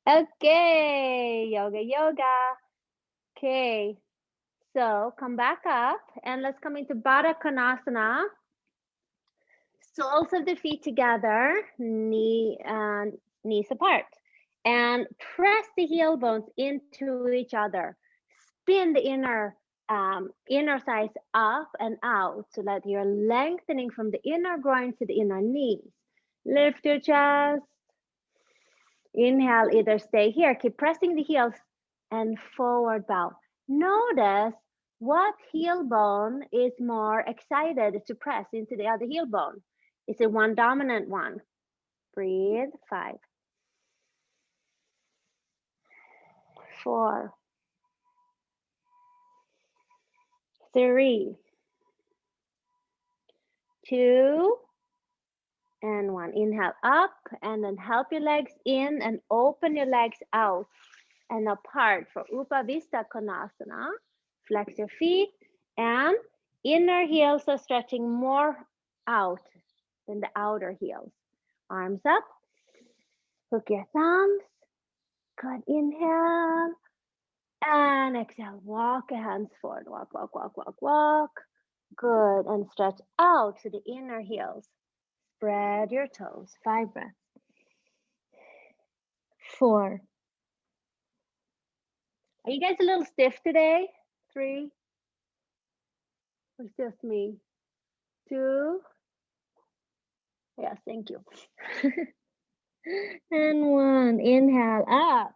Okay, yoga. Okay, so come back up and let's come into Baddha Konasana. Soles of the feet together, knees apart. And press the heel bones into each other. Spin the inner thighs up and out so that you're lengthening from the inner groin to the inner knees. Lift your chest. Inhale, either stay here, keep pressing the heels and forward bow. Notice what heel bone is more excited to press into the other heel bone. Is it one dominant one? Breathe. 5, 4, 3, 2, and 1. Inhale up and then help your legs in and open your legs out and apart for Upavista Konasana. Flex your feet and inner heels are stretching more out than the outer heels. Arms up. Hook your thumbs. Good. Inhale. And exhale. Walk your hands forward. Walk, walk, walk, walk, walk. Good. And stretch out to the inner heels. Spread your toes. 5 breaths. 4. Are you guys a little stiff today? 3. It's just me. 2. Yes, thank you. And 1. Inhale up.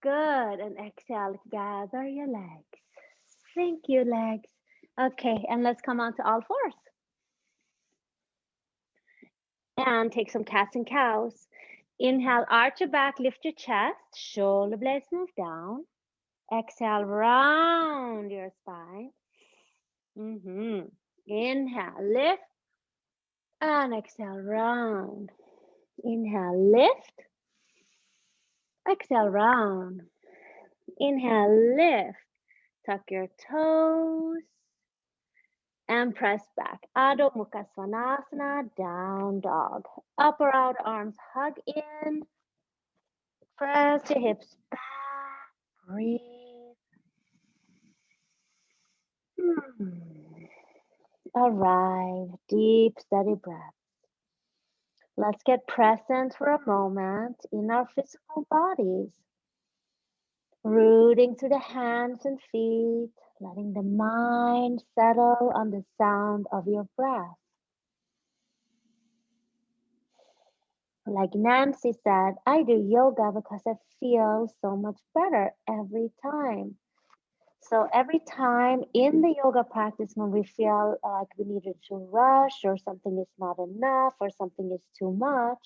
Good. And exhale. Gather your legs. Thank you, legs. Okay, and let's come on to all fours. And take some cats and cows. Inhale, arch your back, lift your chest, shoulder blades move down. Exhale, round your spine. Inhale, lift. And exhale, round. Inhale, lift. Exhale, round. Inhale, lift. Tuck your toes. And press back. Adho Mukha Svanasana, down dog. Upper outer arms hug in. Press your hips back. Breathe. Arrive. Deep, steady breath. Let's get present for a moment in our physical bodies. Rooting through the hands and feet, letting the mind settle on the sound of your breath. Like Nancy said, I do yoga because I feel so much better every time. So every time in the yoga practice when we feel like we needed to rush or something is not enough or something is too much,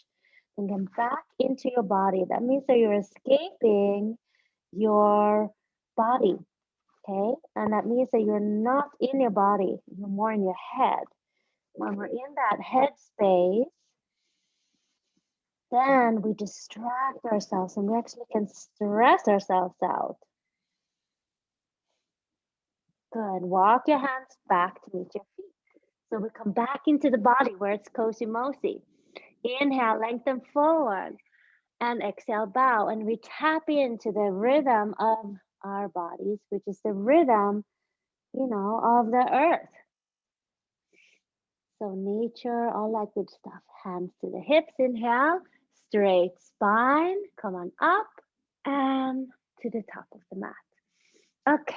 then come back into your body. That means that you're escaping your body, okay? And that means that you're not in your body, you're more in your head. When we're in that head space, then we distract ourselves and we actually can stress ourselves out. Good. Walk your hands back to meet your feet. So we come back into the body where it's cozy mosey. Inhale, lengthen forward. And exhale, bow. And we tap into the rhythm of our bodies, which is the rhythm, of the earth. So nature, all that good stuff. Hands to the hips. Inhale, straight spine. Come on up and to the top of the mat. Okay.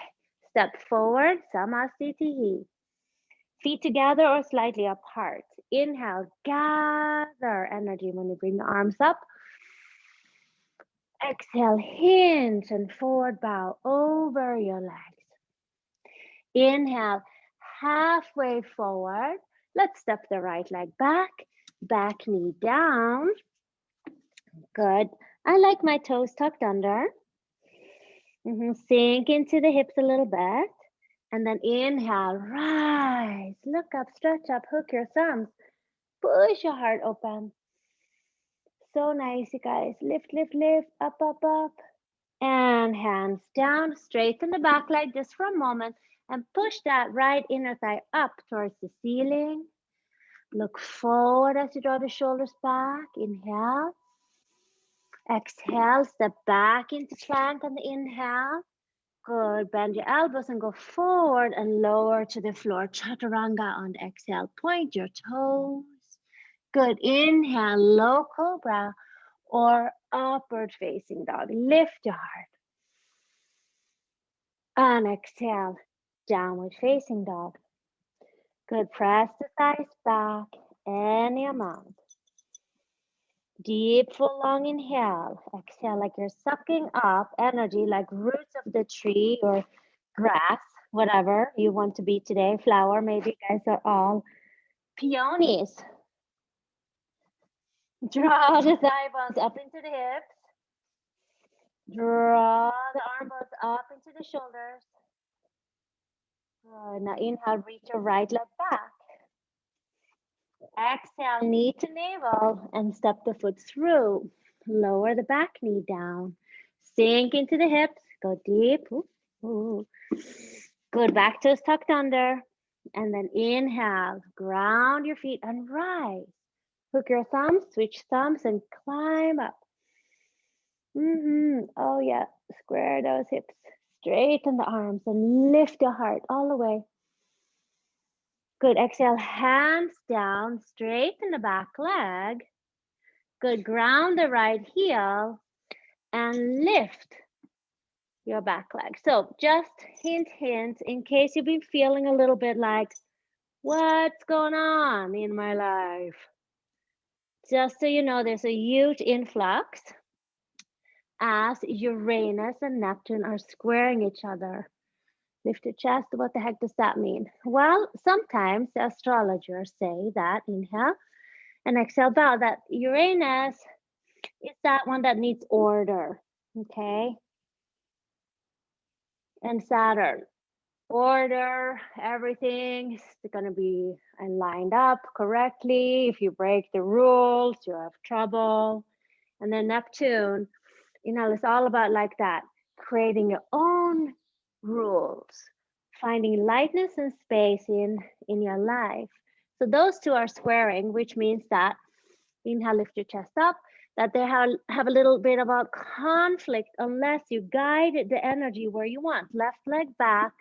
Step forward, Samasthiti. Feet together or slightly apart. Inhale, gather energy when you bring the arms up. Exhale, hinge and forward bow over your legs. Inhale, halfway forward. Let's step the right leg back knee down. Good. I like my toes tucked under. Sink into the hips a little bit. And then inhale, rise, look up, stretch up, hook your thumbs, push your heart open. So nice, you guys. Lift, lift, lift, up, up, up. And hands down, straighten the back leg just for a moment and push that right inner thigh up towards the ceiling. Look forward as you draw the shoulders back. Inhale. Exhale, step back into plank on the inhale. Good, bend your elbows and go forward and lower to the floor. Chaturanga on the exhale, point your toes. Good, inhale, low cobra or upward facing dog. Lift your heart. And exhale, downward facing dog. Good, press the thighs back, any amount. Deep, full, long inhale. Exhale like you're sucking up energy like roots of the tree or grass, whatever you want to be today. Flower, maybe you guys are all peonies. Draw the thigh bones up into the hips. Draw the arm bones up into the shoulders. Good. Now inhale, reach your right leg back. Exhale, knee to navel and step the foot through. Lower the back knee down. Sink into the hips. Go deep. Ooh, ooh. Good. Back toes tucked under. And then inhale. Ground your feet and rise. Hook your thumbs, switch thumbs, and climb up. Oh, yeah. Square those hips. Straighten the arms and lift your heart all the way. Good. Exhale, hands down, straighten the back leg. Good. Ground the right heel and lift your back leg. So just hint, in case you've been feeling a little bit like, what's going on in my life? Just so you know, there's a huge influx as Uranus and Neptune are squaring each other. Lift your chest. What the heck does that mean? Well, sometimes the astrologers say that, inhale and exhale, bow, that Uranus is that one that needs order, okay? And Saturn, order, everything is going to be lined up correctly. If you break the rules, you have trouble. And then Neptune, it's all about like that, creating your own rules, finding lightness and space in your life. So those two are squaring, which means that inhale, lift your chest up, that they have a little bit of a conflict unless you guide the energy where you want. Left leg back,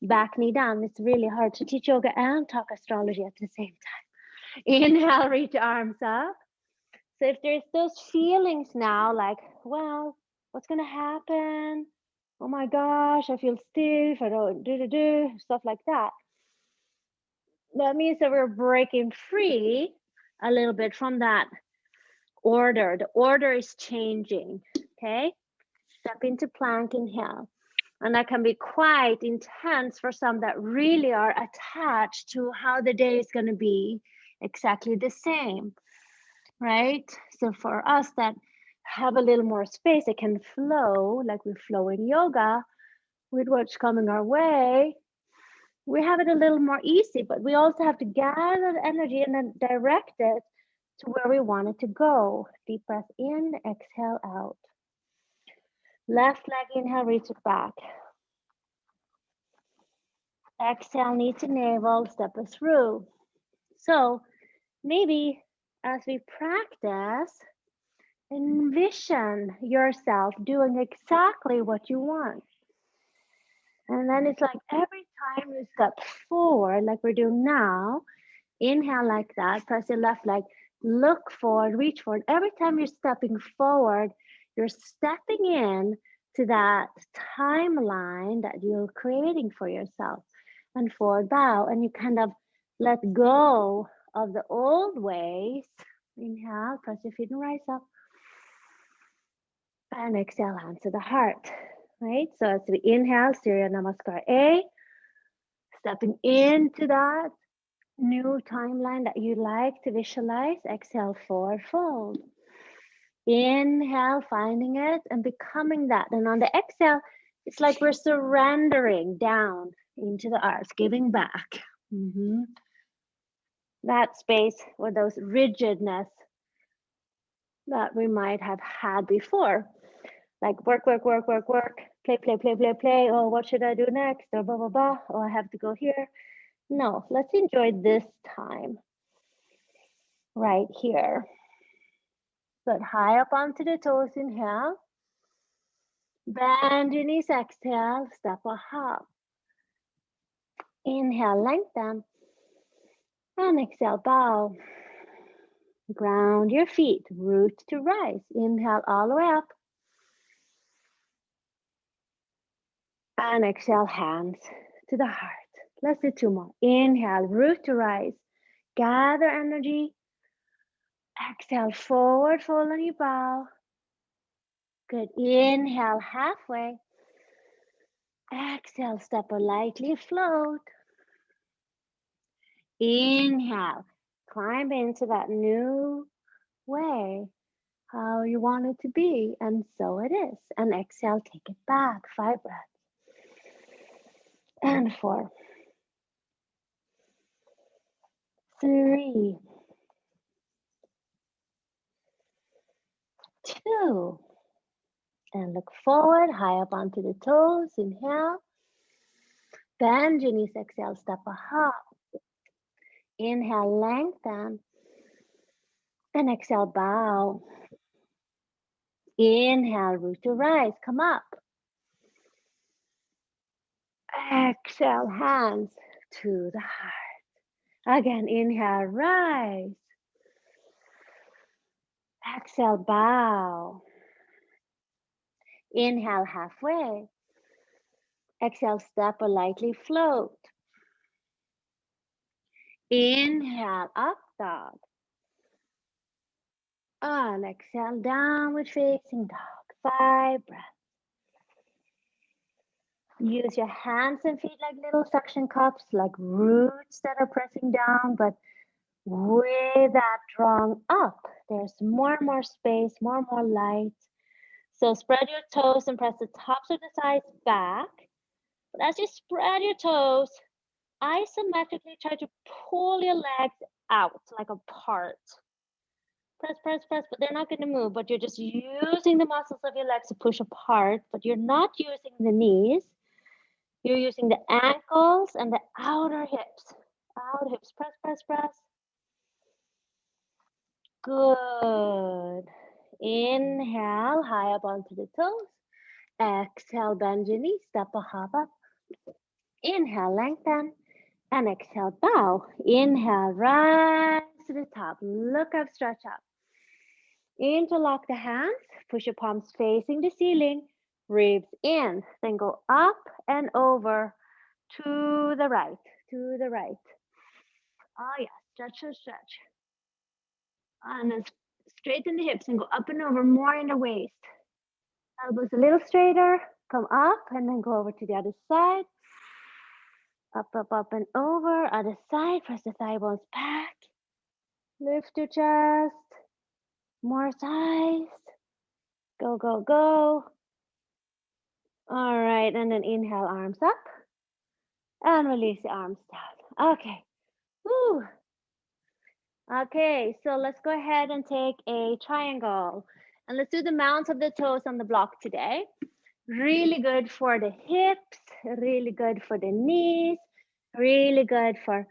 back knee down. It's really hard to teach yoga and talk astrology at the same time. Inhale, reach your arms up. So if there's those feelings now, like, well, what's going to happen? Oh my gosh, I feel stiff. I don't do, stuff like that. That means that we're breaking free a little bit from that order. The order is changing, okay? Step into plank, inhale. And that can be quite intense for some that really are attached to how the day is going to be exactly the same, right? So for us that have a little more space, it can flow like we flow in yoga with what's coming our way. We have it a little more easy, but we also have to gather the energy and then direct it to where we want it to go. Deep breath in, exhale out. Left leg, inhale, reach it back. Exhale, knee to navel, step it through. So maybe as we practice, envision yourself doing exactly what you want. And then it's like every time you step forward, like we're doing now, inhale like that, press your left leg, look forward, reach forward. Every time you're stepping forward, you're stepping in to that timeline that you're creating for yourself. And forward bow, and you kind of let go of the old ways. Inhale, press your feet and rise up. And exhale, hands to the heart, right? So as we inhale, Surya Namaskar A, stepping into that new timeline that you like to visualize. Exhale, forward fold. Inhale, finding it and becoming that. And on the exhale, it's like we're surrendering down into the earth, giving back. That space or those rigidness that we might have had before. Like work, play. Oh, what should I do next? Or blah, blah, blah. Oh, I have to go here. No, let's enjoy this time right here. Good. High up onto the toes. Inhale. Bend your knees. Exhale. Step or hop. Inhale, lengthen. And exhale, bow. Ground your feet. Root to rise. Inhale all the way up. And exhale, hands to the heart. Let's do 2 more. Inhale, root to rise. Gather energy. Exhale, forward fold and you bow. Good. Inhale, halfway. Exhale, step or lightly float. Inhale, climb into that new way, how you want it to be, and so it is. And exhale, take it back. 5 breaths. And 4, 3, 2, and look forward, high up onto the toes. Inhale, bend your knees. Exhale, step a hop. Inhale, lengthen, and exhale, bow. Inhale, root to rise, come up. Exhale, hands to the heart. Again, inhale, rise. Exhale, bow. Inhale, halfway. Exhale, step or lightly float. Inhale, up dog. And exhale, downward facing dog. 5 breaths. Use your hands and feet like little suction cups, like roots that are pressing down, but with that drawing up, there's more and more space, more and more light. So spread your toes and press the tops of the sides back. But as you spread your toes, isometrically try to pull your legs out, like apart. Press, press, press, but they're not going to move, but you're just using the muscles of your legs to push apart, but you're not using the knees. You're using the ankles and the outer hips. Outer hips, press, press, press. Good. Inhale, high up onto the toes. Exhale, bend your knees, step or hop up. Inhale, lengthen. And exhale, bow. Inhale, rise to the top. Look up, stretch up. Interlock the hands. Push your palms facing the ceiling. Ribs in. Then go up and over to the right. To the right. Oh, yeah. Stretch, stretch, stretch. And then straighten the hips and go up and over more in the waist. Elbows a little straighter. Come up and then go over to the other side. Up, up, up and over. Other side. Press the thigh bones back. Lift your chest. More size. Go, go, go. All right. And then inhale, arms up. And release the arms down. Okay. Woo. Okay. So let's go ahead and take a triangle. And let's do the mounts of the toes on the block today. Really good for the hips. Really good for the knees. Really good for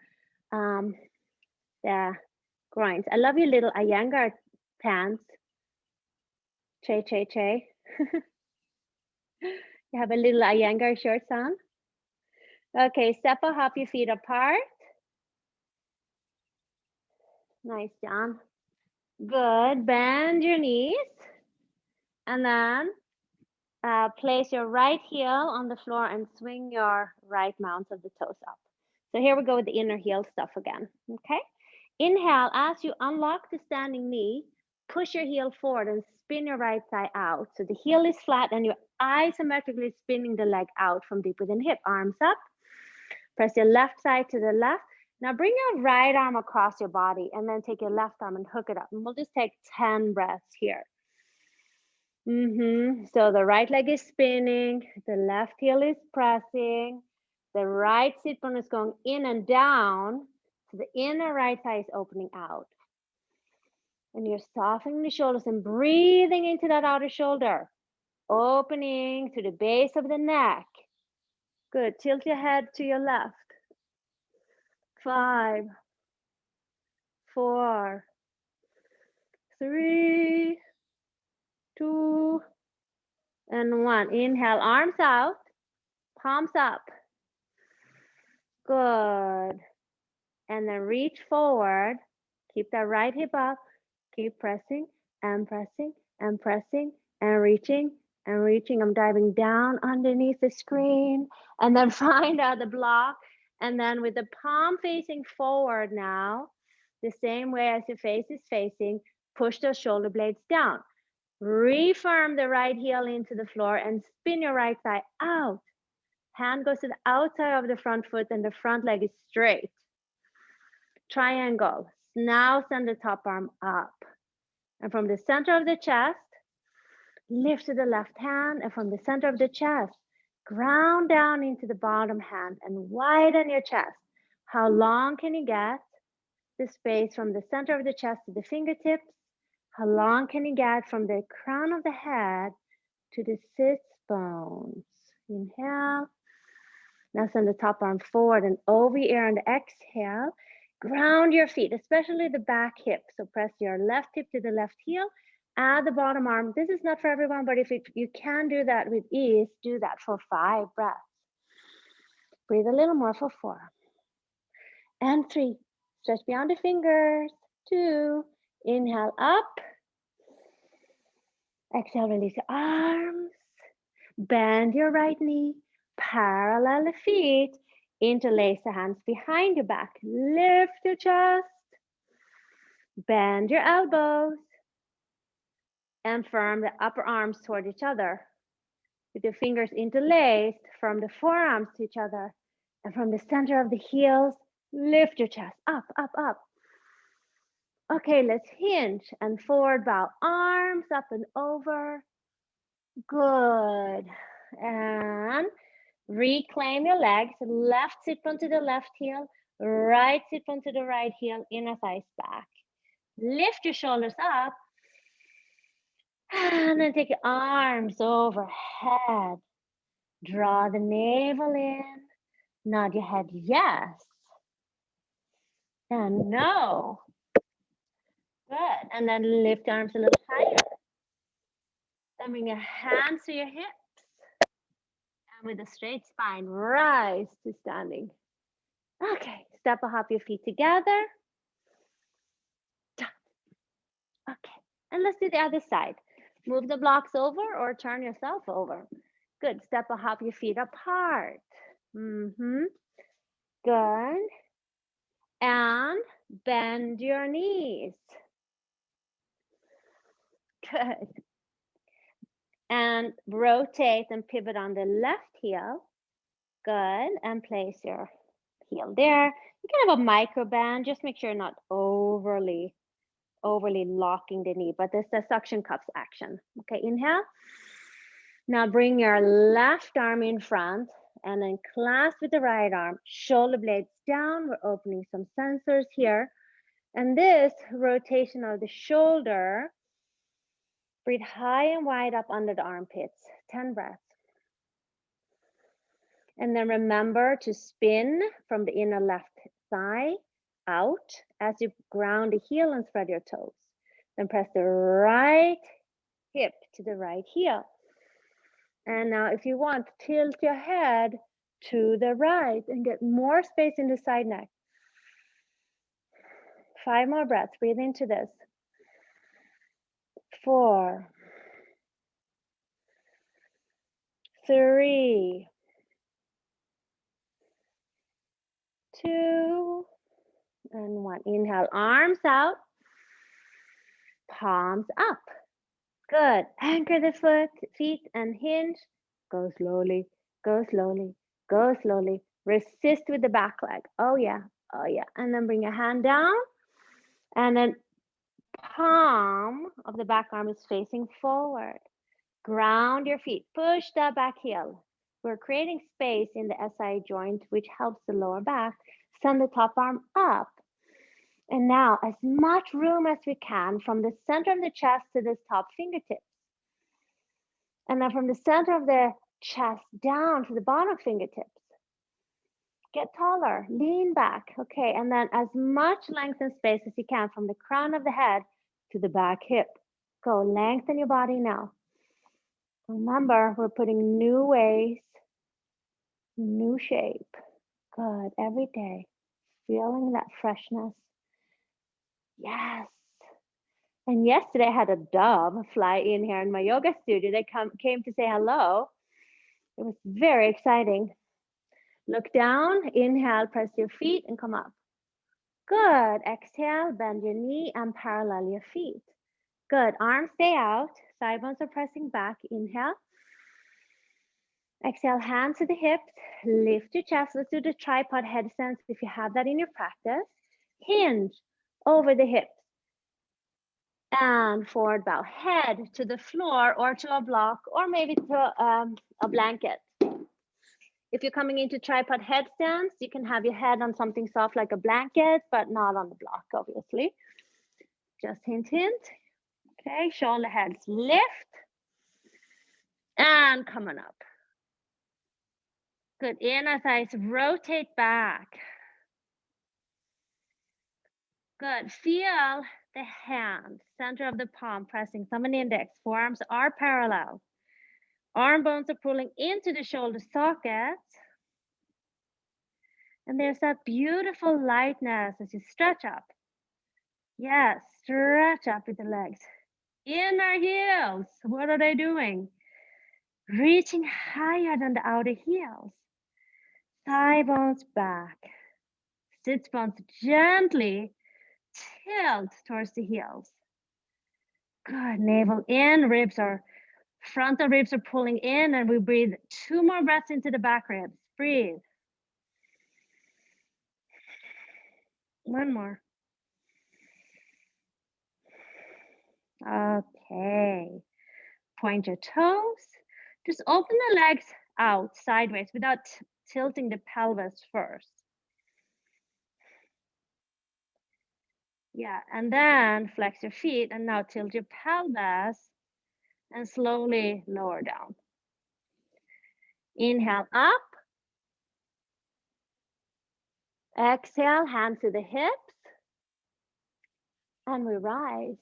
the groins. I love your little Iyengar pants. Che, che, che. You have a little Iyengar shorts on. Okay, step or hop your feet apart. Nice, John. Good. Bend your knees. And then place your right heel on the floor and swing your right mounts of the toes up. So here we go with the inner heel stuff again. Okay. Inhale, as you unlock the standing knee, push your heel forward and spin your right thigh out. So the heel is flat and you're isometrically spinning the leg out from deep within hip. Arms up. Press your left side to the left. Now bring your right arm across your body and then take your left arm and hook it up. And we'll just take 10 breaths here. So the right leg is spinning. The left heel is pressing. The right sit bone is going in and down. So the inner right thigh is opening out. And you're softening the shoulders and breathing into that outer shoulder. Opening to the base of the neck. Good. Tilt your head to your left. 5, 4, 3, 2, and 1. Inhale, arms out, palms up. Good. And then reach forward. Keep that right hip up. Keep pressing and pressing and pressing and reaching and reaching. I'm diving down underneath the screen and then find out the block. And then with the palm facing forward now, the same way as your face is facing, push those shoulder blades down. Refirm the right heel into the floor and spin your right thigh out. Hand goes to the outside of the front foot and the front leg is straight. Triangle. Now send the top arm up. And from the center of the chest, lift to the left hand. And from the center of the chest, ground down into the bottom hand and widen your chest. How long can you get? The space from the center of the chest to the fingertips. How long can you get from the crown of the head to the sits bones? Inhale. Now send the top arm forward and over your ear on the exhale. Ground your feet, especially the back hip. So press your left hip to the left heel. Add the bottom arm. This is not for everyone, but if you can do that with ease, do that for 5 breaths. Breathe a little more for 4. And 3. Stretch beyond the fingers. 2. Inhale up. Exhale, release your arms. Bend your right knee. Parallel the feet. Interlace the hands behind your back. Lift your chest. Bend your elbows. And firm the upper arms toward each other. With your fingers interlaced, firm the forearms to each other. And from the center of the heels, lift your chest. Up, up, up. Okay, let's hinge and forward bow. Arms up and over. Good. And reclaim your legs. Left sit bone to the left heel. Right sit bone to the right heel. Inner thighs back. Lift your shoulders up. And then take your arms overhead. Draw the navel in. Nod your head yes. And no. Good. And then lift your arms a little higher. Then bring your hands to your hips. And with a straight spine, rise to standing. Okay. Step or hop your feet together. Okay. And let's do the other side. Move the blocks over or turn yourself over. Good. Step or hop your feet apart. Good. And bend your knees. Good. And rotate and pivot on the left heel. Good. And place your heel there. You can have a micro bend. Just make sure you're not overly locking the knee, but there's the suction cups action. Okay, inhale. Now bring your left arm in front and then clasp with the right arm, shoulder blades down. We're opening some sensors here. And this rotation of the shoulder, breathe high and wide up under the armpits, 10 breaths. And then remember to spin from the inner left thigh out as you ground the heel and spread your toes. Then press the right hip to the right heel. And now if you want, tilt your head to the right and get more space in the side neck. 5 more breaths. Breathe into this. 4, 3, 2, and 1. Inhale, arms out, palms up. Good. Anchor the feet and hinge. Go slowly, go slowly, go slowly. Resist with the back leg. Oh yeah, oh yeah. And then bring your hand down. And then palm of the back arm is facing forward. Ground your feet. Push that back heel. We're creating space in the SI joint, which helps the lower back. Send the top arm up. And now as much room as we can from the center of the chest to the top fingertips. And then from the center of the chest down to the bottom fingertips. Get taller, lean back. Okay, and then as much length and space as you can from the crown of the head to the back hip. Go, lengthen your body now. Remember, we're putting new ways, new shape. Good, every day. Feeling that freshness. Yes. And yesterday I had a dove fly in here in my yoga studio. They came to say hello. It was very exciting. Look down, inhale, press your feet and come up. Good, exhale, bend your knee and parallel your feet. Good, arms stay out, thigh bones are pressing back, inhale. Exhale, hands to the hips, lift your chest. Let's do the tripod headstands if you have that in your practice. Hinge over the hips. And forward bow, head to the floor or to a block or maybe to a blanket. If you're coming into tripod headstands, you can have your head on something soft like a blanket, but not on the block, obviously. Just hint, hint. Okay, shoulder heads lift and come on up. Good, inner thighs rotate back. Good, feel the hand, center of the palm, pressing thumb and index. Forearms are parallel. Arm bones are pulling into the shoulder sockets. And there's that beautiful lightness as you stretch up. Yes, stretch up with the legs. Inner heels, what are they doing? Reaching higher than the outer heels. Thigh bones back. Sit bones gently tilt towards the heels. Good, navel in, frontal ribs are pulling in, and we breathe 2 more breaths into the back ribs. Breathe. 1 more. Okay. Point your toes. Just open the legs out sideways without tilting the pelvis first. Yeah, and then flex your feet and now tilt your pelvis and slowly lower down. Inhale up. Exhale, hands to the hips. And we rise.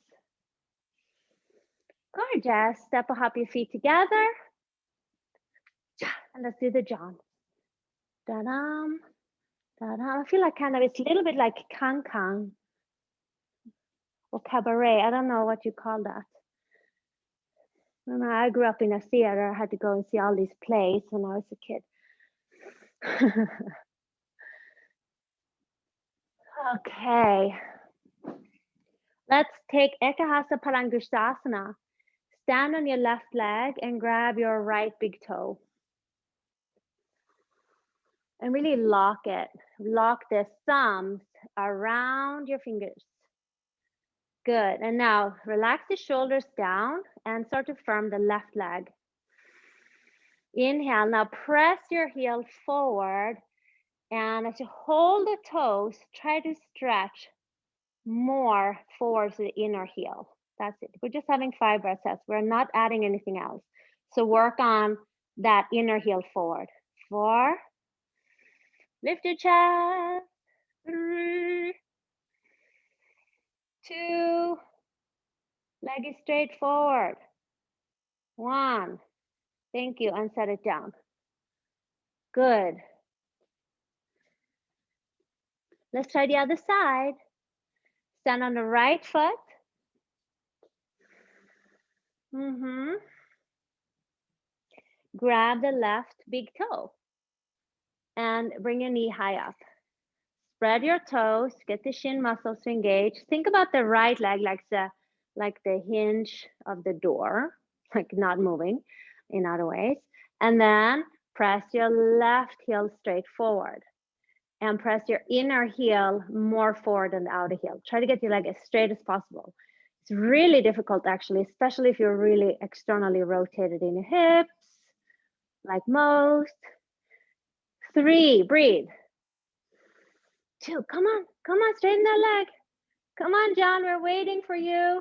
Gorgeous. Step or hop your feet together. And let's do the jump. Da-dum, da-dum. I feel like it's a little bit like kang or cabaret. I don't know what you call that. When I grew up in a theater, I had to go and see all these plays when I was a kid. Okay. Let's take Ekahasa Palangushtasana. Stand on your left leg and grab your right big toe. And really lock it. Lock the thumbs around your fingers. Good. And now relax the shoulders down and start to firm the left leg. Inhale. Now press your heel forward. And as you hold the toes, try to stretch more forward to the inner heel. That's it. We're just having 5 breath sets. We're not adding anything else. So work on that inner heel forward. 4. Lift your chest. 3. 2. Leg is straight forward. 1. Thank you. And set it down. Good. Let's try the other side. Stand on the right foot. Grab the left big toe. And bring your knee high up. Spread your toes. Get the shin muscles to engage. Think about the right leg like the hinge of the door, like not moving in other ways. And then press your left heel straight forward. And press your inner heel more forward than the outer heel. Try to get your leg as straight as possible. It's really difficult actually, especially if you're really externally rotated in your hips, like most. 3, breathe. 2, come on, straighten that leg. Come on, John, we're waiting for you.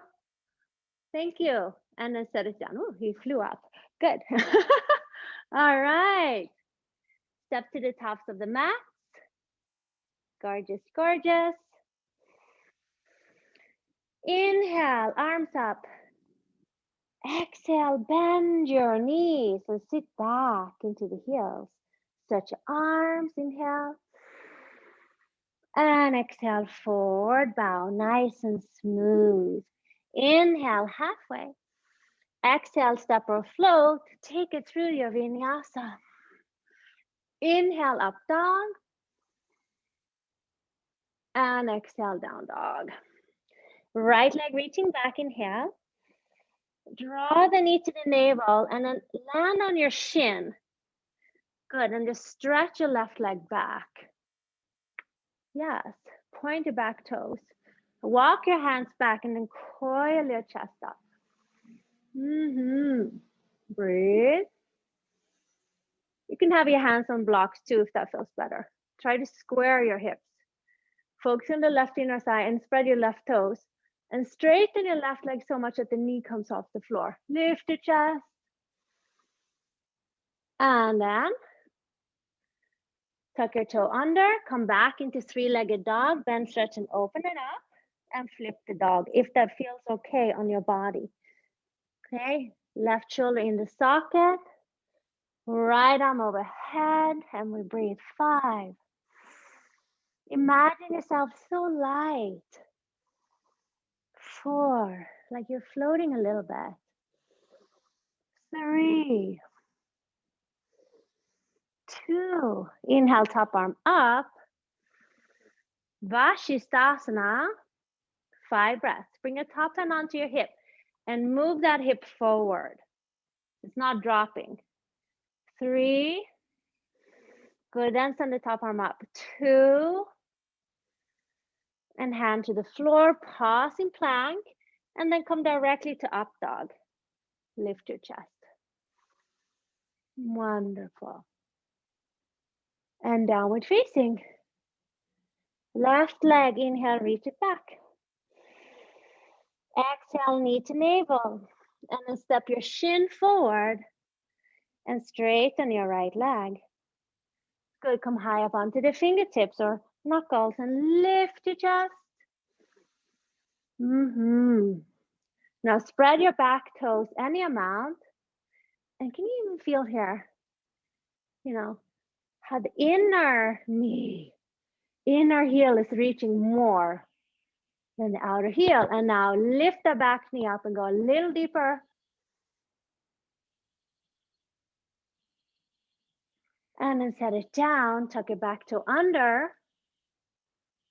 Thank you. And then set it down. Oh, he flew up. Good. All right. Step to the tops of the mat. Gorgeous, gorgeous. Inhale, arms up. Exhale, bend your knees and sit back into the heels. Stretch your arms, inhale. And exhale, forward bow, nice and smooth. Inhale, halfway. Exhale, step or float. Take it through your vinyasa. Inhale, up dog. And exhale, down dog. Right leg reaching back, inhale. Draw the knee to the navel and then land on your shin. Good, and just stretch your left leg back. Yes, point your back toes. Walk your hands back and then coil your chest up. Breathe. You can have your hands on blocks too if that feels better. Try to square your hips. Focus on the left inner thigh and spread your left toes. And straighten your left leg so much that the knee comes off the floor. Lift your chest. And then tuck your toe under. Come back into three-legged dog. Bend, stretch, and open it up. And flip the dog if that feels okay on your body. Okay, left shoulder in the socket. Right arm overhead. And we breathe 5. Imagine yourself so light. 4, like you're floating a little bit. 3, 2, inhale, top arm up. Vashisthasana, 5 breaths. Bring your top hand onto your hip and move that hip forward. It's not dropping. 3, good, then send the top arm up. 2, and hand to the floor, pause in plank, and then come directly to up dog. Lift your chest. Wonderful. And downward facing. Left leg, inhale, reach it back. Exhale, knee to navel. And then step your shin forward and straighten your right leg. Good, come high up onto the fingertips or knuckles and lift your chest. Now spread your back toes any amount. And can you even feel here, how the inner knee, inner heel is reaching more than the outer heel. And now lift the back knee up and go a little deeper. And then set it down, tuck your back toe under.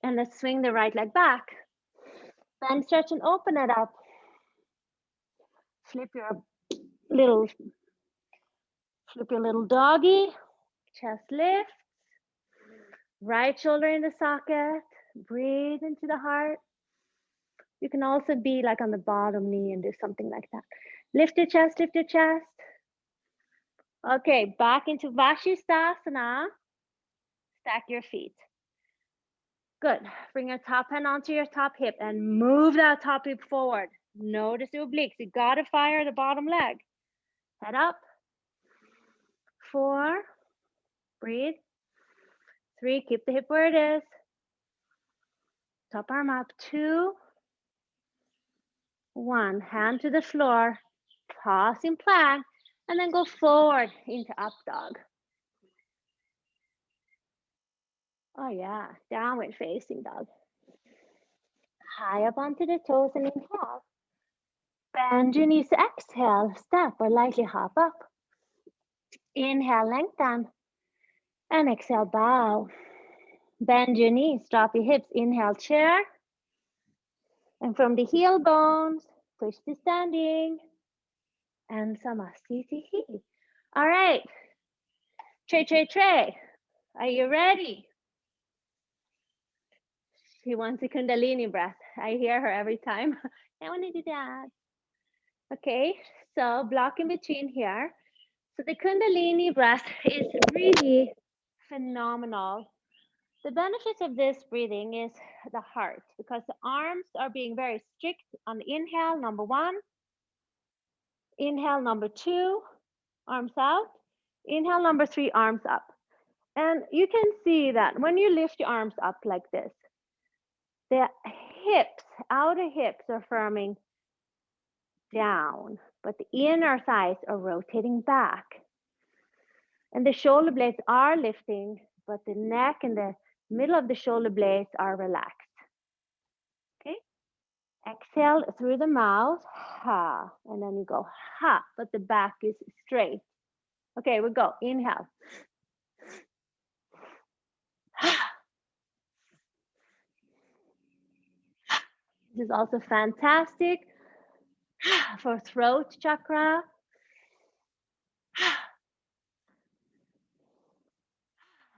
And let's swing the right leg back. Bend, stretch, and open it up. Flip your little doggy. Chest lifts. Right shoulder in the socket. Breathe into the heart. You can also be like on the bottom knee and do something like that. Lift your chest, lift your chest. Okay, back into Vashisthasana. Stack your feet. Good. Bring your top hand onto your top hip and move that top hip forward. Notice your obliques. You gotta fire the bottom leg. Head up. 4. Breathe. 3. Keep the hip where it is. Top arm up. 2. 1. Hand to the floor. Pause in plank. And then go forward into up dog. Oh yeah, downward facing dog. High up onto the toes and inhale. Bend your knees, exhale, step or lightly hop up. Inhale, lengthen. And exhale, bow. Bend your knees, drop your hips. Inhale, chair. And from the heel bones, push to standing. And Samastitihi. All right. Trey. Are you ready? She wants a Kundalini breath. I hear her every time. I want to do that. Okay, so block in between here. So the Kundalini breath is really phenomenal. The benefits of this breathing is the heart, because the arms are being very strict on the inhale, number 1. Inhale, number 2, arms out. Inhale, number 3, arms up. And you can see that when you lift your arms up like this, the hips, outer hips are firming down, but the inner thighs are rotating back. And the shoulder blades are lifting, but the neck and the middle of the shoulder blades are relaxed. Okay? Exhale through the mouth, ha, and then you go ha, but the back is straight. Okay, we go. Inhale. This is also fantastic for throat chakra.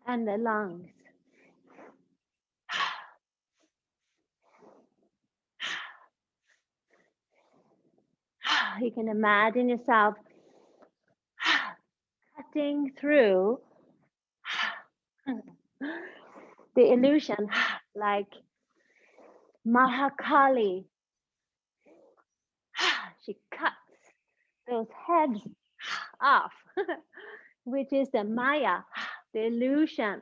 And the lungs. You can imagine yourself cutting through the illusion like Mahakali. She cuts those heads off, which is the Maya, the illusion.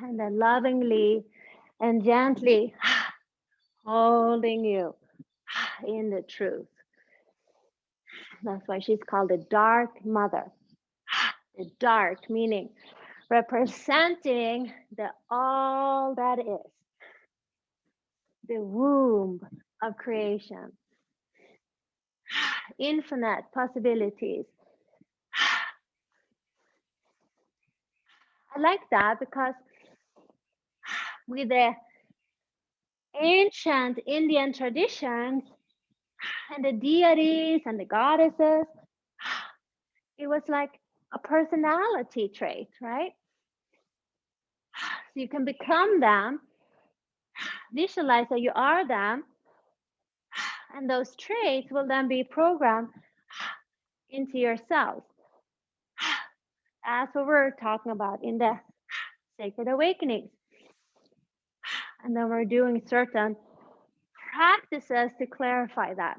And then lovingly and gently holding you in the truth. That's why she's called the Dark Mother. The dark meaning representing the all that is, the womb of creation, infinite possibilities. I like that because with the ancient Indian traditions and the deities and the goddesses, it was like a personality trait, right? So you can become them, visualize that you are them, and those traits will then be programmed into your cells. That's what we're talking about in the Sacred Awakenings. And then we're doing certain practices to clarify that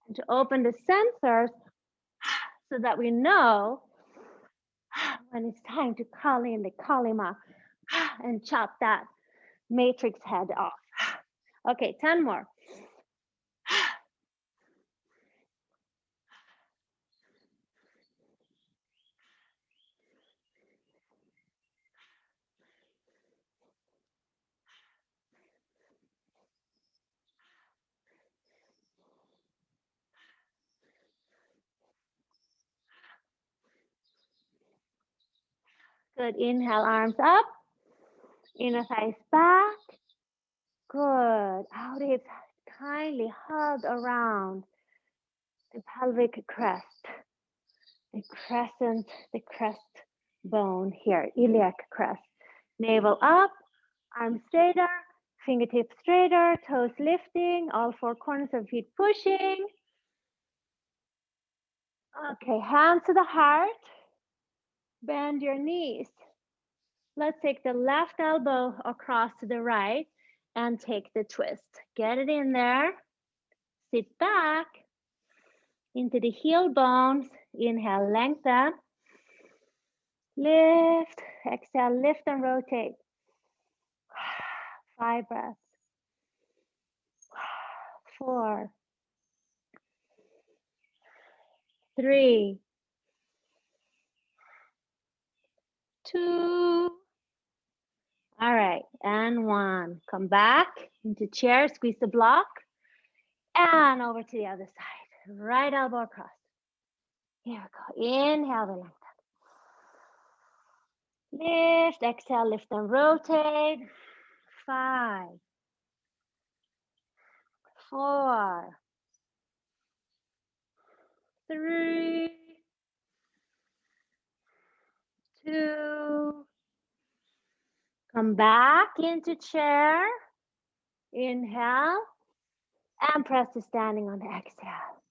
and to open the sensors so that we know when it's time to call in the Kalima and chop that matrix head off. Okay, 10 more. Good. Inhale, arms up. Inner thighs back. Good. Out hips kindly hug around the pelvic crest. The crescent, the crest bone here, iliac crest. Navel up, arms straighter, fingertips straighter, toes lifting, all four corners of feet pushing. Okay, hands to the heart. Bend your knees. Let's take the left elbow across to the right and take the twist. Get it in there. Sit back into the heel bones. Inhale, lengthen. Lift. Exhale, lift and rotate. 5 breaths. 4, 3, 2. All right, and 1. Come back into chair, squeeze the block, and over to the other side. Right elbow across. Here we go. Inhale, the lengthen. Lift, exhale, lift and rotate. 5, 4, 3, 2. Come back into chair. Inhale. And press to standing on the exhale.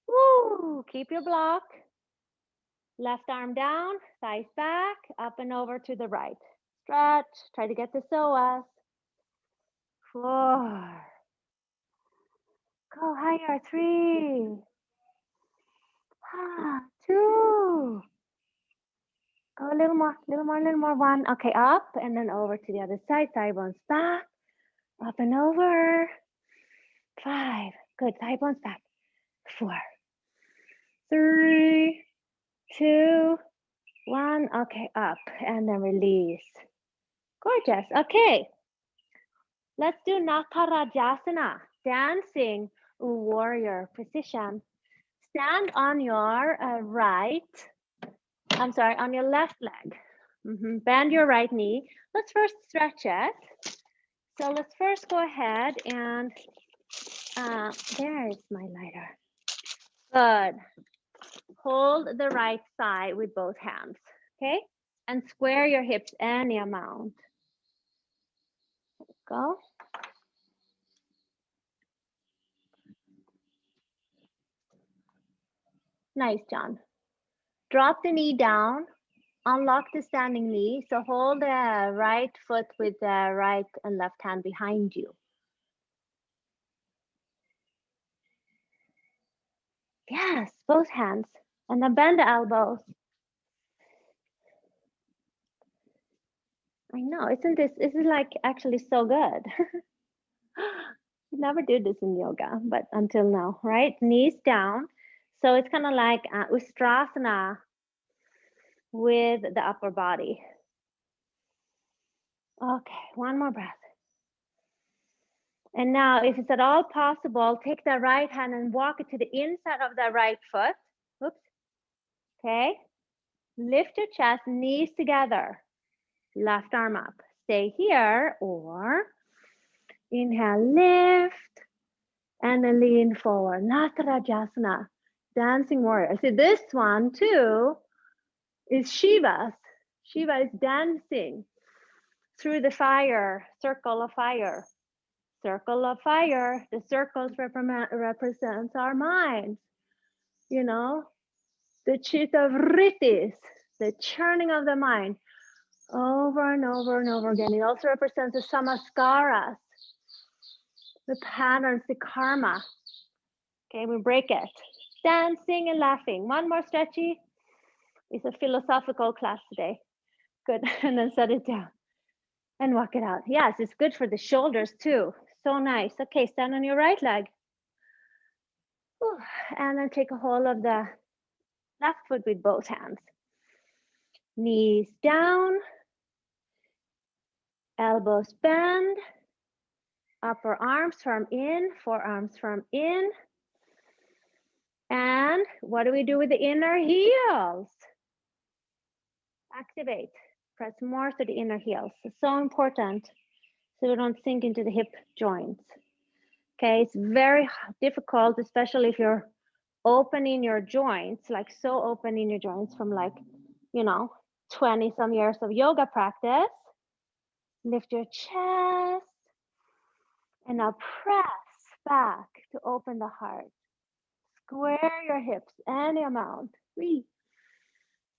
Woo! Keep your block. Left arm down, thighs back, up and over to the right. Stretch. Try to get the psoas. 4. Go higher. 3. 2. Go a little more, little more, little more. 1. Okay, up and then over to the other side. Thigh bones back. Up and over. 5. Good. Thigh bones back. 4, 3, 2, 1. Okay, up and then release. Gorgeous. Okay. Let's do Natarajasana, dancing warrior position. Stand on your on your left leg. Bend your right knee. Let's first stretch it. So let's first go ahead and, there is my lighter. Good. Hold the right thigh with both hands, okay? And square your hips any amount. Go. Nice, John. Drop the knee down. Unlock the standing knee. So hold the right foot with the right and left hand behind you. Yes, both hands. And then bend the elbows. I know, this is like actually so good. We never did this in yoga, but until now, right? Knees down. So it's kind of like Ustrasana with the upper body. Okay, one more breath. And now, if it's at all possible, take the right hand and walk it to the inside of the right foot. Oops. Okay. Lift your chest, knees together. Left arm up. Stay here, or inhale, lift, and then lean forward. Natarajasana, dancing warrior. See, this one too is Shiva's. Shiva is dancing through the fire, circle of fire. Circle of fire. The circles represents our minds. You know, the chitta vrittis, the churning of the mind over and over and over again. It also represents the samaskaras, the patterns, the karma. Okay, we break it. Dancing and laughing. One more stretchy. It's a philosophical class today. Good. And then set it down and walk it out. Yes, it's good for the shoulders too. So nice. Okay, stand on your right leg. And then take a hold of the left foot with both hands. Knees down. Elbows bend. Upper arms firm in. Forearms firm in. And what do we do with the inner heels? Activate. Press more to the inner heels. It's so important so we don't sink into the hip joints. Okay, it's very difficult, especially if you're opening your joints, like so opening your joints from 20 some years of yoga practice. Lift your chest and now press back to open the heart. Square your hips any amount. 3.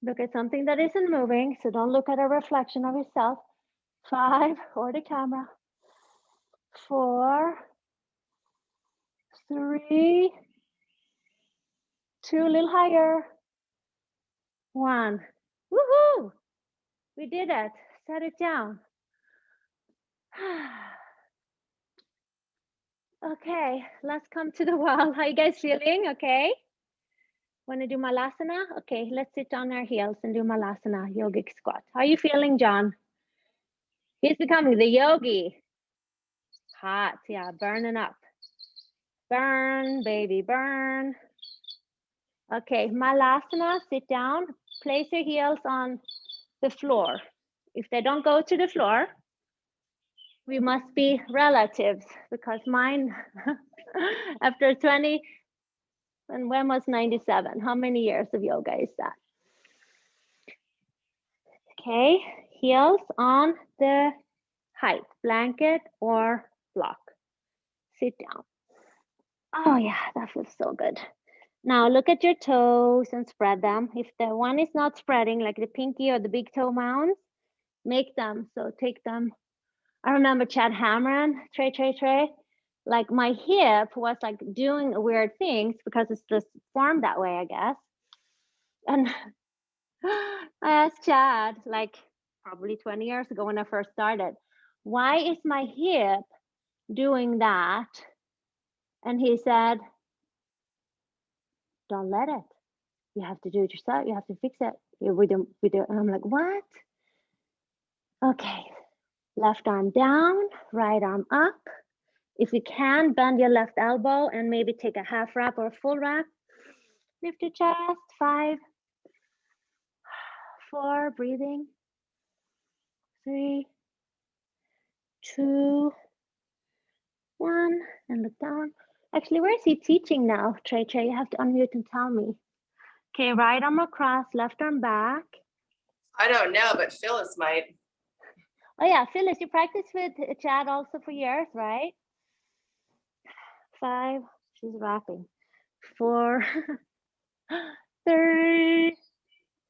Look at something that isn't moving, so don't look at a reflection of yourself. 5, or the camera. 4, 3, 2, a little higher. 1. Woohoo! We did it. Set it down. Okay, let's come to the wall. How you guys feeling? Okay. Want to do malasana? Okay, let's sit on our heels and do malasana, yogic squat. How are you feeling, John? He's becoming the yogi. Hot, yeah, burning up. Burn, baby, burn. Okay, malasana, sit down. Place your heels on the floor. If they don't go to the floor, we must be relatives because mine, after 20, and when was 97? How many years of yoga is that? Okay, heels on the height, blanket or block. Sit down. Oh yeah, that feels so good. Now look at your toes and spread them. If the one is not spreading, like the pinky or the big toe mounds, make them. So take them. I remember Chad Hamron, Trey. Like my hip was like doing weird things because it's just formed that way, I guess. And I asked Chad, like probably 20 years ago when I first started, why is my hip doing that. And he said, don't let it. You have to do it yourself. You have to fix it. And I'm like, what? Okay. Left arm down, right arm up. If you can, bend your left elbow and maybe take a half wrap or a full wrap. Lift your chest. 5, 4, breathing. 3, 2, 1, and look down. Actually, where is he teaching now? Trey, you have to unmute and tell me. Okay, right arm across, left arm back. I don't know, but Phyllis might. Oh yeah, Phyllis, you practiced with Chad also for years, right? 5, she's rapping. 4, 3,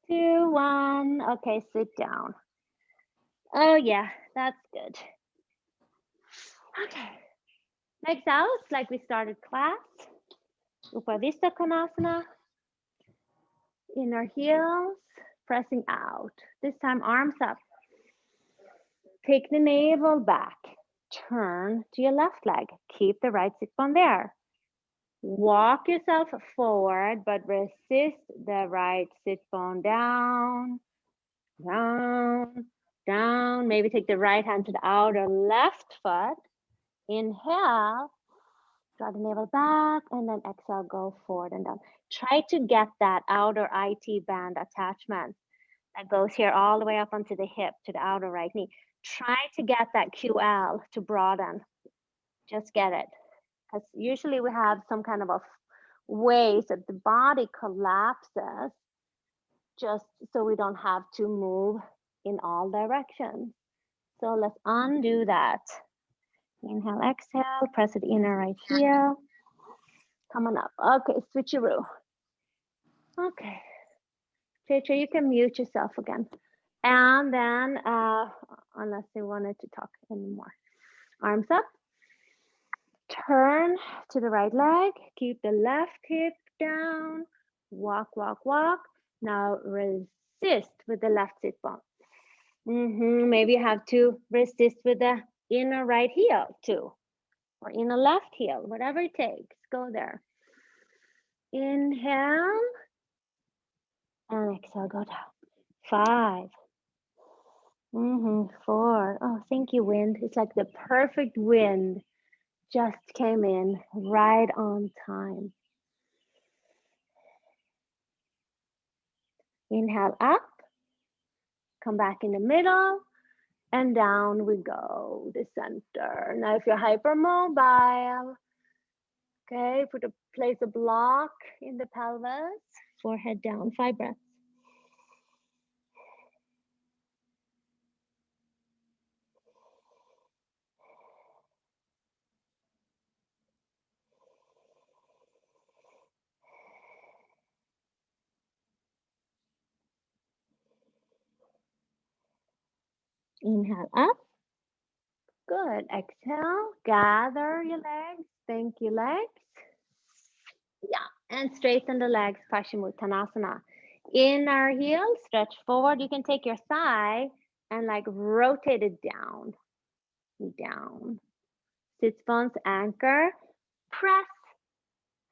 2, 1. Okay, sit down. Oh yeah, that's good. Okay, legs out like we started class. Upavista Konasana. Inner heels, pressing out. This time arms up. Take the navel back. Turn to your left leg. Keep the right sit bone there. Walk yourself forward, but resist the right sit bone down, down, down. Maybe take the right hand to the outer left foot. Inhale, draw the navel back, and then exhale, go forward and down. Try to get that outer IT band attachment that goes here all the way up onto the hip to the outer right knee. Try to get that QL to broaden. Just get it. Because usually we have some kind of a ways that the body collapses just so we don't have to move in all directions. So let's undo that. Inhale, exhale, press the inner right heel. Come on up. Okay, switcheroo. Okay. Cheche, you can mute yourself again. And then, unless they wanted to talk anymore. Arms up. Turn to the right leg. Keep the left hip down. Walk, walk, walk. Now resist with the left sit bone. Maybe you have to resist with the inner right heel too. Or inner left heel, whatever it takes. Go there. Inhale. And exhale, go down. 5. 4. Oh, thank you, wind. It's like the perfect wind just came in right on time. Inhale up, come back in the middle, and down we go, the center. Now, if you're hypermobile, okay, place a block in the pelvis, forehead down, 5 breaths. Inhale up. Good. Exhale. Gather your legs. Thank you, legs. Yeah. And straighten the legs. Paschimottanasana. Inner heel. Stretch forward. You can take your thigh and like rotate it down. Down. Sits bones anchor. Press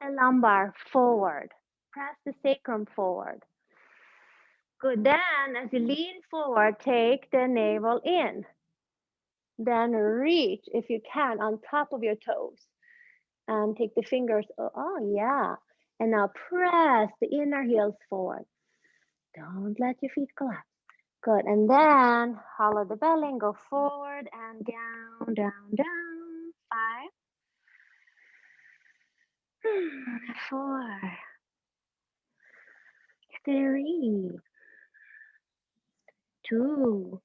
the lumbar forward. Press the sacrum forward. Good. Then as you lean forward, take the navel in. Then reach, if you can, on top of your toes. And take the fingers, oh yeah. And now press the inner heels forward. Don't let your feet collapse. Good, and then hollow the belly and go forward and down, down, down. 5, 4, 3, 2,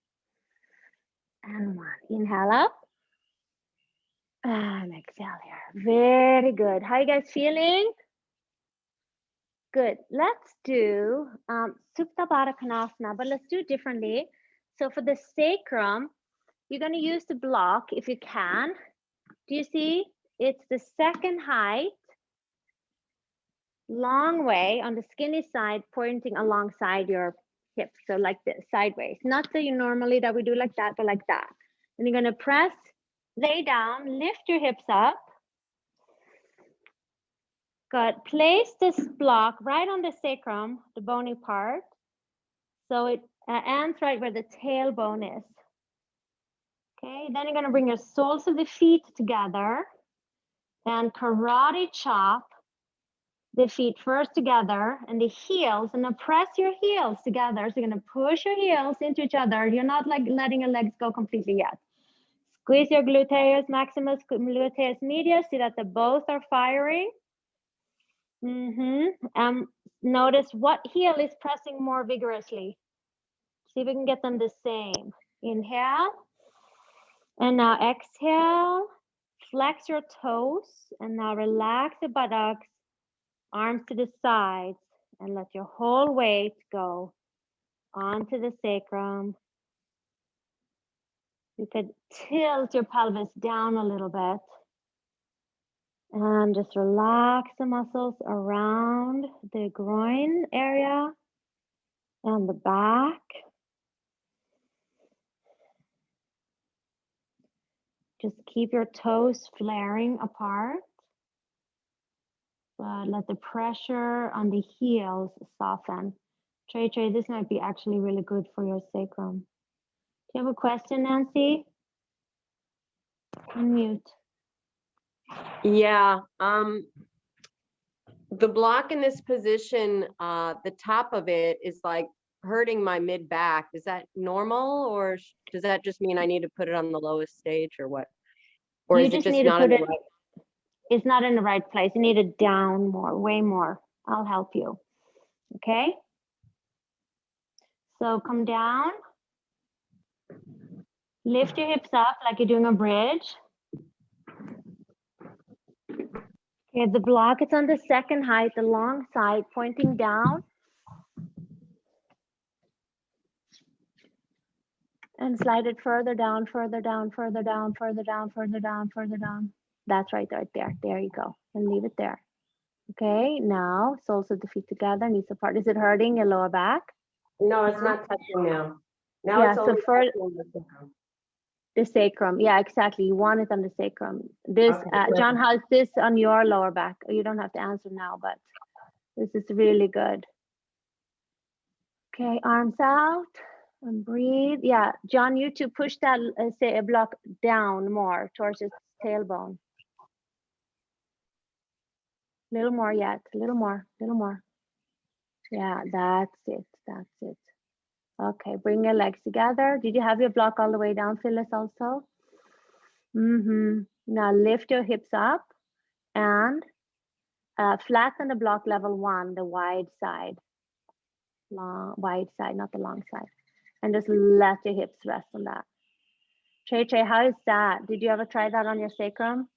and 1. Inhale up. And exhale here. Very good. How you guys feeling? Good. Let's do Supta Baddha Konasana, but let's do it differently. So for the sacrum, you're going to use the block if you can. Do you see? It's the second height, long way on the skinny side, pointing alongside your hips. So like this, sideways. Not so you normally that we do like that, but like that. And you're going to press Lay down, lift your hips up. Good. Place this block right on the sacrum, the bony part. So it ends right where the tailbone is. Okay, then you're going to bring your soles of the feet together and karate chop the feet first together and the heels, and then press your heels together. So you're going to push your heels into each other. You're not like letting your legs go completely yet. Squeeze your gluteus maximus, gluteus medius, see that they both are firing. Notice what heel is pressing more vigorously. See if we can get them the same. Inhale. And now exhale. Flex your toes. And now relax the buttocks. Arms to the sides. And let your whole weight go onto the sacrum. You could tilt your pelvis down a little bit. And just relax the muscles around the groin area and the back. Just keep your toes flaring apart. But let the pressure on the heels soften. Trey, this might be actually really good for your sacrum. Do you have a question, Nancy? Unmute. Yeah. The block in this position, the top of it is like hurting my mid back. Is that normal, or does that just mean I need to put it on the lowest stage, or what? Or is it just not in the right? It's not in the right place. You need it down more, way more. I'll help you. Okay? So come down. Lift your hips up like you're doing a bridge. Okay, the block is on the second height, the long side, pointing down. And slide it further down, further down, further down, further down, further down, further down. That's right there. There you go. And leave it there. Okay, now soles of the feet together, knees apart. Is it hurting your lower back? No, it's not touching now. Now Yeah, it's so only for touching the sacrum. the sacrum. Yeah, exactly. You want it on the sacrum. This, Okay, John, how's this on your lower back? You don't have to answer now, but this is really good. Okay, arms out and breathe. Yeah, John, you to push that say a block down more towards its tailbone. Little more yet, little more, little more. Yeah, that's it, that's it. Okay, bring your legs together. Did you have your block all the way down, Phyllis, also? Now lift your hips up and flatten the block level 1, the wide side. Wide side, not the long side. And just let your hips rest on that. Trey, how is that? Did you ever try that on your sacrum?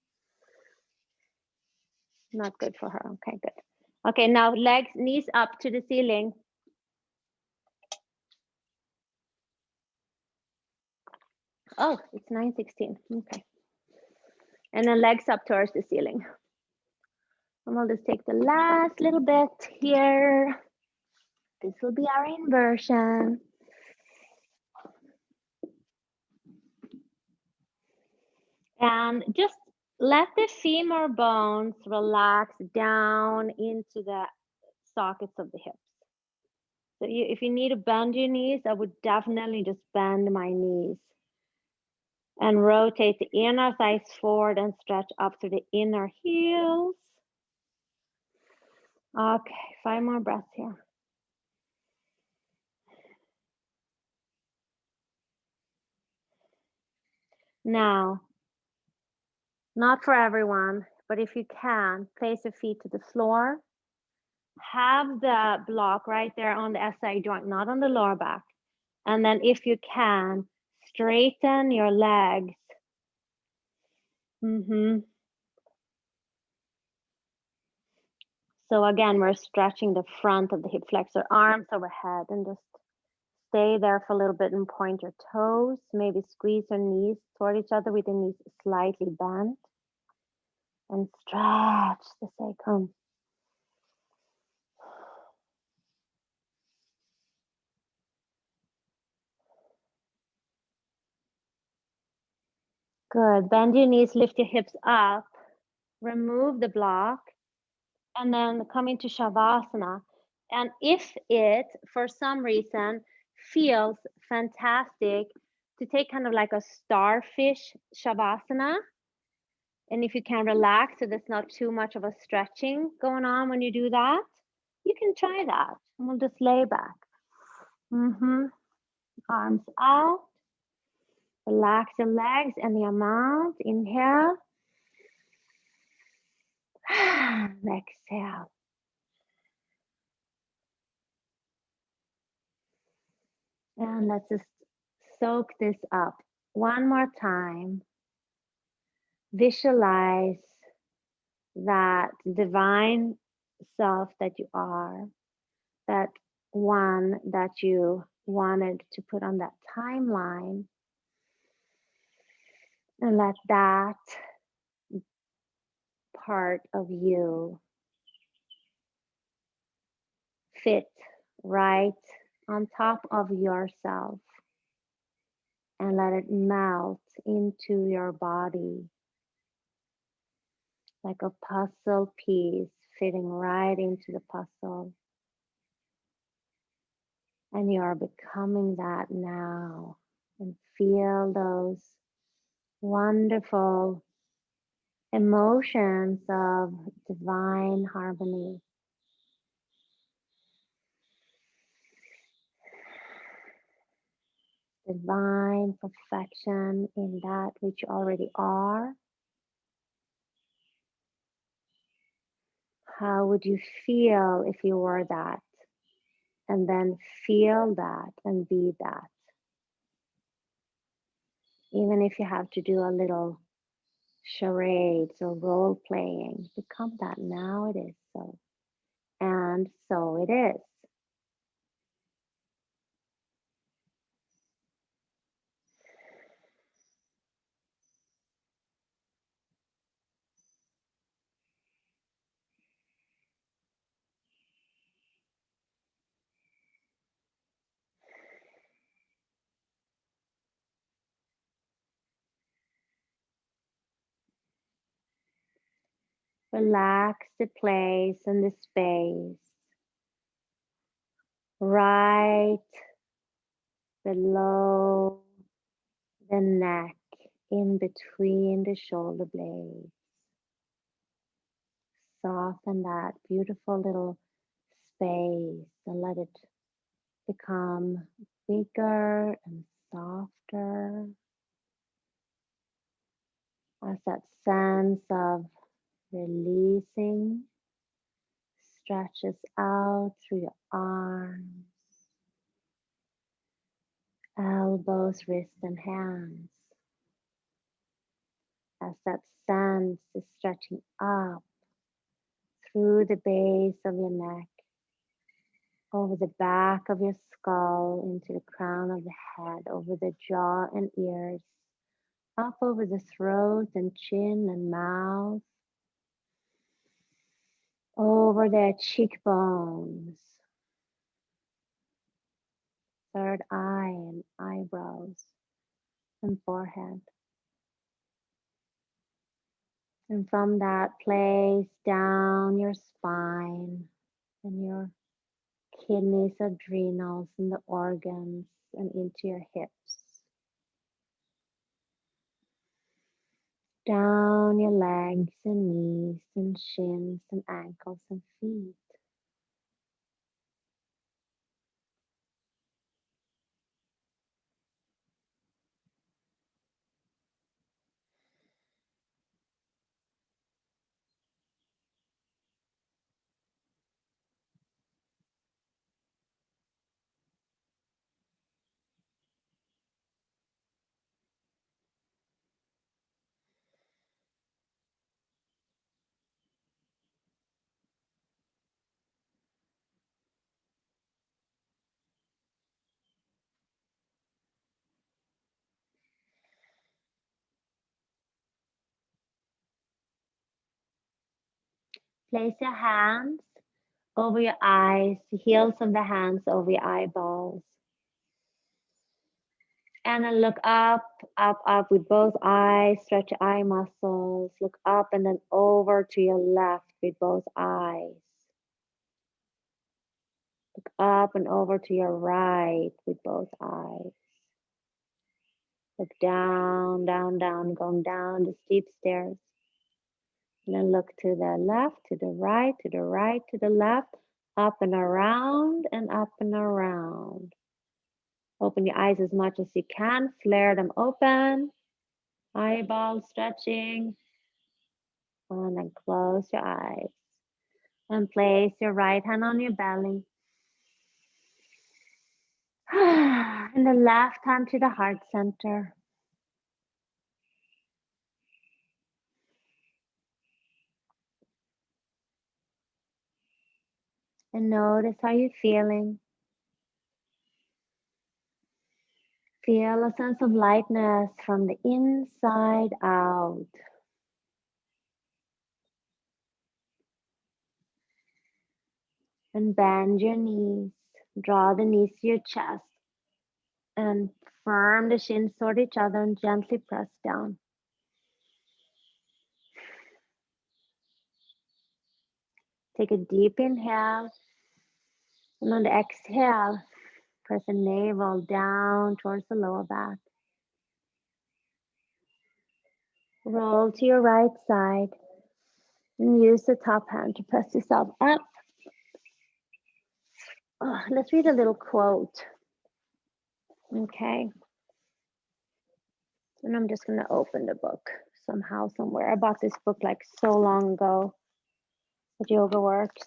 Not good for her. Okay, good. Okay, now legs, knees up to the ceiling. Oh, it's 9:16. Okay. And then legs up towards the ceiling. And we'll just take the last little bit here. This will be our inversion. And just let the femur bones relax down into the sockets of the hips. So if you need to bend your knees, I would definitely just bend my knees. And rotate the inner thighs forward and stretch up to the inner heels. Okay, 5 more breaths here. Now, not for everyone, but if you can, place your feet to the floor. Have the block right there on the SI joint, not on the lower back. And then if you can, straighten your legs. So again, we're stretching the front of the hip flexor, arms overhead, and just stay there for a little bit and point your toes. Maybe squeeze your knees toward each other with the knees slightly bent. And stretch the sacrum. Good. Bend your knees, lift your hips up, remove the block, and then come into Shavasana. And if it, for some reason, feels fantastic to take kind of like a starfish Shavasana, and if you can relax so there's not too much of a stretching going on when you do that, you can try that. And we'll just lay back. Arms out. Relax your legs and your mouth. Inhale. Exhale. And let's just soak this up one more time. Visualize that divine self that you are, that one that you wanted to put on that timeline, and let that part of you fit right on top of yourself and let it melt into your body like a puzzle piece fitting right into the puzzle. And you are becoming that now. And feel those wonderful emotions of divine harmony. Divine perfection in that which you already are. How would you feel if you were that? And then feel that and be that. Even if you have to do a little charades or role playing, become that. Now it is so. And so it is. Relax the place and the space right below the neck, in between the shoulder blades. Soften that beautiful little space and let it become bigger and softer as that sense of releasing stretches out through your arms, elbows, wrists, and hands. As that sense is stretching up through the base of your neck, over the back of your skull, into the crown of the head, over the jaw and ears, up over the throat and chin and mouth, over the cheekbones, third eye and eyebrows and forehead. And from that place down your spine and your kidneys, adrenals, and the organs, and into your hips. Down your legs and knees and shins and ankles and feet. Place your hands over your eyes, the heels of the hands over your eyeballs. And then look up, up, up with both eyes. Stretch your eye muscles. Look up and then over to your left with both eyes. Look up and over to your right with both eyes. Look down, down, down, going down the steep stairs. And then look to the left, to the right, to the right, to the left, up and around and up and around. Open your eyes as much as you can. Flare them open. Eyeball stretching. And then close your eyes. And place your right hand on your belly. And the left hand to the heart center. And notice how you're feeling. Feel a sense of lightness from the inside out. And bend your knees. Draw the knees to your chest. And firm the shins toward each other and gently press down. Take a deep inhale. And on the exhale, press the navel down towards the lower back. Roll to your right side. And use the top hand to press yourself up. Oh, let's read a little quote. Okay. And I'm just going to open the book somehow, somewhere. I bought this book like so long ago. But yoga works.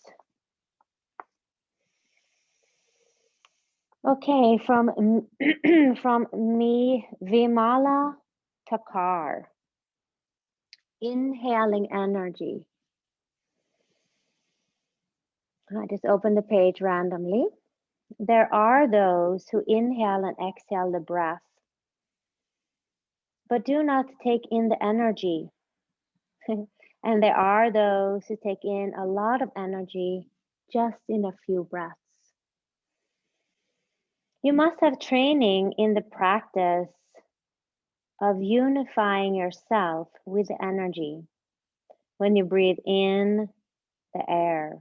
Okay, from from me, Vimala Takar. Inhaling energy. I just opened the page randomly. There are those who inhale and exhale the breath, but do not take in the energy. And there are those who take in a lot of energy just in a few breaths. You must have training in the practice of unifying yourself with the energy when you breathe in the air.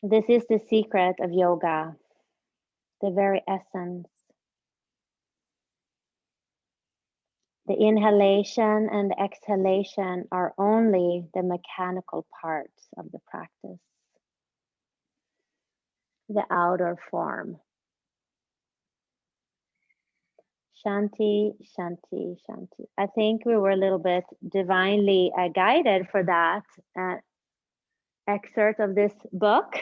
This is the secret of yoga, the very essence. The inhalation and the exhalation are only the mechanical parts of the practice, the outer form. Shanti, Shanti, Shanti. I think we were a little bit divinely guided for that excerpt of this book.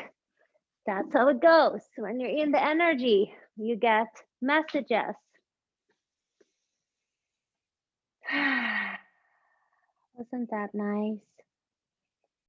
That's how it goes. When you're in the energy, you get messages. Wasn't that nice?